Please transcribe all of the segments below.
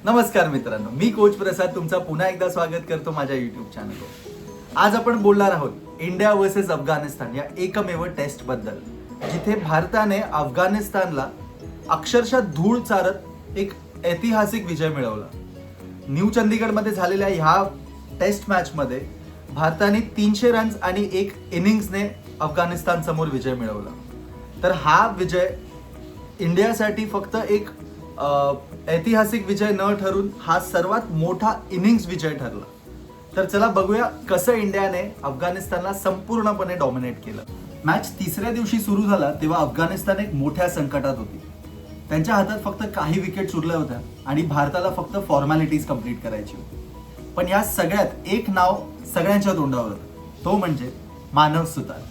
नमस्कार मित्रांनो, मी कोच प्रसाद तुमचा पुन्हा एकदा स्वागत करतो माझ्या युट्यूब चॅनलवर। आज आपण बोलणार आहोत इंडिया वर्सेस अफगाणिस्तान या एकमेव टेस्ट बद्दल, जिथे भारताने अफगाणिस्तानला अक्षरशः धूळ चारत एक ऐतिहासिक विजय मिळवला। न्यू चंदीगडमध्ये झालेल्या ह्या टेस्ट मॅच मध्ये भारताने 300 रन्स आणि एक इनिंग्सने अफगाणिस्तान समोर विजय मिळवला। तर हा विजय इंडियासाठी फक्त एक ऐतिहासिक विजय न ठरून हा सर्वात मोठा इनिंग्स विजय ठरला। तर चला बघूया कसं इंडियाने अफगाणिस्तानला संपूर्णपणे डॉमिनेट केलं। मॅच तिसऱ्या दिवशी सुरू झाला तेव्हा अफगाणिस्तान एक मोठ्या संकटात होती। त्यांच्या हातात फक्त काही विकेट्स उरल्या होत्या आणि भारताला फक्त फॉर्मॅलिटीज कंप्लीट करायची होती। पण या सगळ्यात एक नाव सगळ्यांच्या तोंडावर होतं, तो म्हणजे मानव सुतार।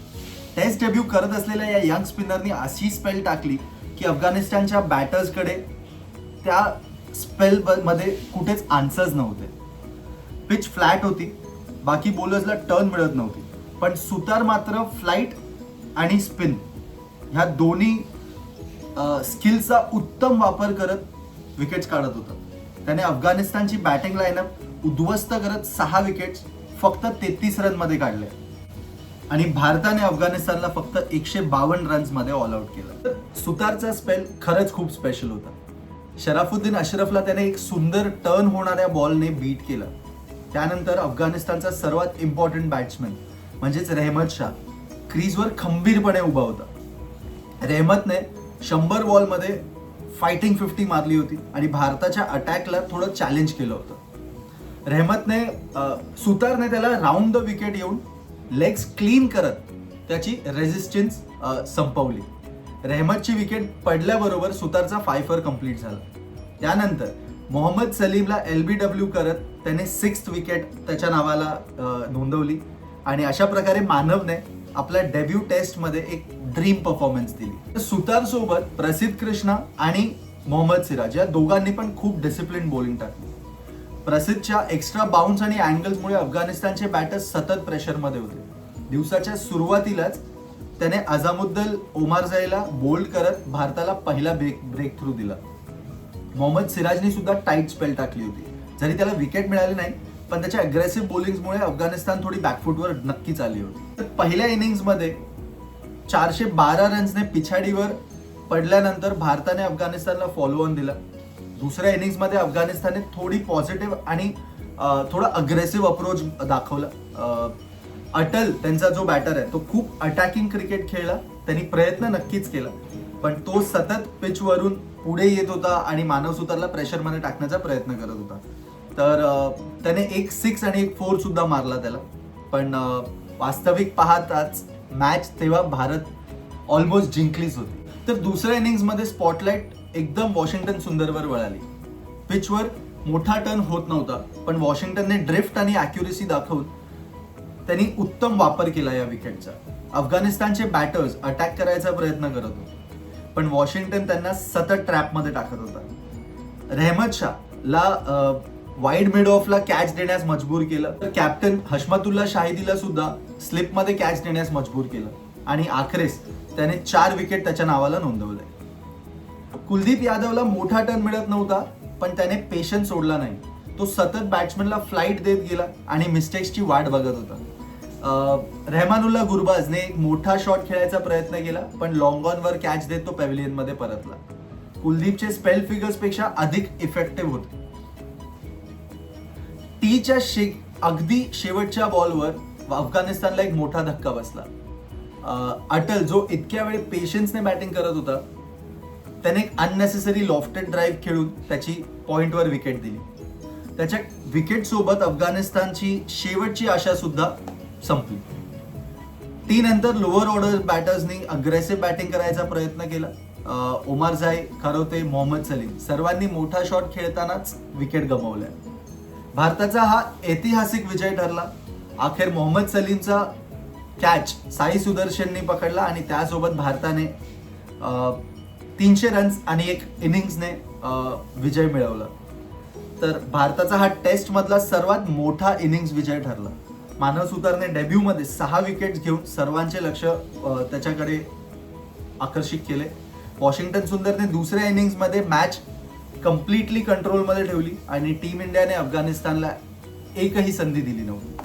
टेस्ट डेब्यू करत असलेल्या या यंग स्पिनरनी अशी स्पेल टाकली की अफगाणिस्तानच्या बॅटर्सकडे त्या स्पेल मध्ये कुठेच आन्सर्स नव्हते। पिच फ्लॅट होती, बाकी बॉलर्सला टर्न मिळत नव्हती, पण सुतार मात्र फ्लाईट आणि स्पिन ह्या दोन्ही स्किल्सचा उत्तम वापर करत विकेट्स काढत होता। त्याने अफगाणिस्तानची बॅटिंग लाईनअप उद्ध्वस्त करत 6 विकेट्स फक्त 33 रन मध्ये काढले आणि भारताने अफगाणिस्तानला फक्त 152 रन्स मध्ये ऑल आउट केलं। तर सुतारचा स्पेल खरंच खूप स्पेशल होता। शराफुद्दीन अशरफला त्याने एक सुंदर टर्न होणाऱ्या बॉलने बीट केलं। त्यानंतर अफगाणिस्तानचा सर्वात इम्पॉर्टंट बॅट्समॅन म्हणजेच रहमत शाह क्रीजवर खंबीरपणे उभा होता। रहमतने 100 बॉलमध्ये फायटिंग 50 मारली होती आणि भारताच्या अटॅकला थोडं चॅलेंज केलं होतं। रहमतने सुतारने त्याला राऊंड द विकेट येऊन लेग्स क्लीन करत त्याची रेजिस्टन्स संपवली। रहमतची विकेट पडल्याबरोबर सुतारचा 5 कंप्लीट झाला। त्यानंतर मोहम्मद सलीमला LBW करत त्याने 6th विकेट त्याच्या नावाला नोंदवली आणि अशा प्रकारे मानवने आपल्या डेब्यू टेस्ट मध्ये एक ड्रीम परफॉर्मन्स दिली। सुतार सोबत प्रसिद्ध कृष्णा आणि मोहम्मद सिराज या दोघांनी पण खूप डिसिप्लिन बॉलिंग टाकली। प्रसिद्धच्या एक्स्ट्रा बाउन्स आणि अँगल्समुळे अफगाणिस्तानचे बॅटर्स सतत प्रेशरमध्ये होते। दिवसाच्या सुरुवातीलाच त्याने अझामुद्दल ओमारझाईला बोल्ड करत भारताला पहिला ब्रेक थ्रू दिला। मोहम्मद सिराजने सुद्धा टाईट स्पेल टाकली होती। जरी त्याला विकेट मिळाली नाही, पण त्याच्या अग्रेसिव्ह बॉलिंगमुळे अफगाणिस्तान थोडी बॅकफुटवर नक्कीच आली होती। तर पहिल्या इनिंग्समध्ये 412 रन्सने पिछाडीवर पडल्यानंतर भारताने अफगाणिस्तानला फॉलो ऑन दिला। दुसऱ्या इनिंग्समध्ये अफगाणिस्तानने थोडी पॉझिटिव्ह आणि थोडा अग्रेसिव्ह अप्रोच दाखवला। अटल त्यांचा जो बॅटर आहे तो खूप अटॅकिंग क्रिकेट खेळला। त्यांनी प्रयत्न नक्कीच केला, पण तो सतत पिचवरून पुढे येत होता आणि मानव सुतारला प्रेशरमध्ये टाकण्याचा प्रयत्न करत होता। तर त्याने एक 6 आणि एक 4 सुद्धा मारला त्याला। पण वास्तविक पाहताच मॅच तेव्हा भारत ऑलमोस्ट जिंकलीच होती। तर दुसऱ्या इनिंग्समध्ये स्पॉटलाइट एकदम वॉशिंग्टन सुंदरवर वळाली। पिचवर मोठा टर्न होत नव्हता, पण वॉशिंग्टनने ड्रिफ्ट आणि ॲक्युरेसी दाखवून त्यांनी उत्तम वापर केला या विकेटचा। अफगाणिस्तानचे बॅटर्स अटॅक करायचा प्रयत्न करत होते, पण वॉशिंग्टन त्यांना सतत ट्रॅपमध्ये टाकत होता। रहमत शाहला वाईड मिड ऑफला कॅच देण्यास मजबूर केलं, तर कॅप्टन हशमतुल्ला शाहिदीला सुद्धा स्लिपमध्ये कॅच देण्यास मजबूर केलं आणि अखेरीस त्याने 4 विकेट त्याच्या नावाला नोंदवले। कुलदीप यादवला मोठा टर्न मिळत नव्हता, पण त्याने पेशन्स सोडला नाही। तो सतत बॅट्समॅनला फ्लाईट देत गेला आणि मिस्टेक्सची वाट बघत होता। रहमानुल्ला गुरबाजने एक मोठा शॉट खेळायचा प्रयत्न केला, पण लॉंग ऑनवर कॅच देत तो पॅव्हिलियन मध्ये परतला। कुलदीपचे स्पेल फिगर्स पेक्षा अधिक इफेक्टिव्ह होते। टीच्या अगदी शेवटच्या बॉलवर अफगाणिस्तानला एक मोठा धक्का बसला। अटल जो इतक्या वेळ पेशन्सने बॅटिंग करत होता, त्याने एक अननेसेसरी लॉफ्टेड ड्राईव्ह खेळून त्याची पॉइंटवर विकेट दिली। त्याच्या विकेट सोबत अफगाणिस्तानची शेवटची आशा सुद्धा संपली। टी नंतर लोअर ऑर्डर बॅटर्सनी अग्रेसिव्ह बॅटिंग करायचा प्रयत्न केला। ओमारझाई, खरोते, मोहम्मद सलीम सर्वांनी मोठा शॉट खेळतानाच विकेट गमावल्या। भारताचा हा ऐतिहासिक विजय ठरला। अखेर मोहम्मद सलीमचा कॅच साई सुदर्शनने पकडला आणि त्यासोबत भारताने 300 रन्स आणि एक इनिंग्सने विजय मिळवला। तर भारताचा हा टेस्ट मधला सर्वात मोठा इनिंग्स विजय ठरला। मानव सुतारने डेब्यूमध्ये 6 विकेट्स घेऊन सर्वांचे लक्ष त्याच्याकडे आकर्षित केले। वॉशिंग्टन सुंदरने दुसऱ्या इनिंग्समध्ये मॅच कम्प्लिटली कंट्रोलमध्ये ठेवली आणि टीम इंडियाने अफगाणिस्तानला एकही संधी दिली नव्हती.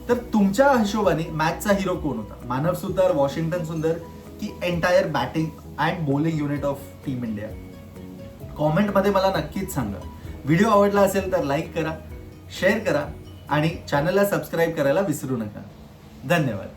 तर तुमच्या हिशोबाने मॅचचा हिरो कोण होता? मानव सुतार, वॉशिंग्टन सुंदर की entire batting and bowling unit of team India? कॉमेंटमध्ये मला नक्कीच सांगा. व्हिडिओ आवडला असेल तर लाईक करा, शेअर करा आणि चॅनलला सबस्क्राईब करायला विसरू नका. धन्यवाद.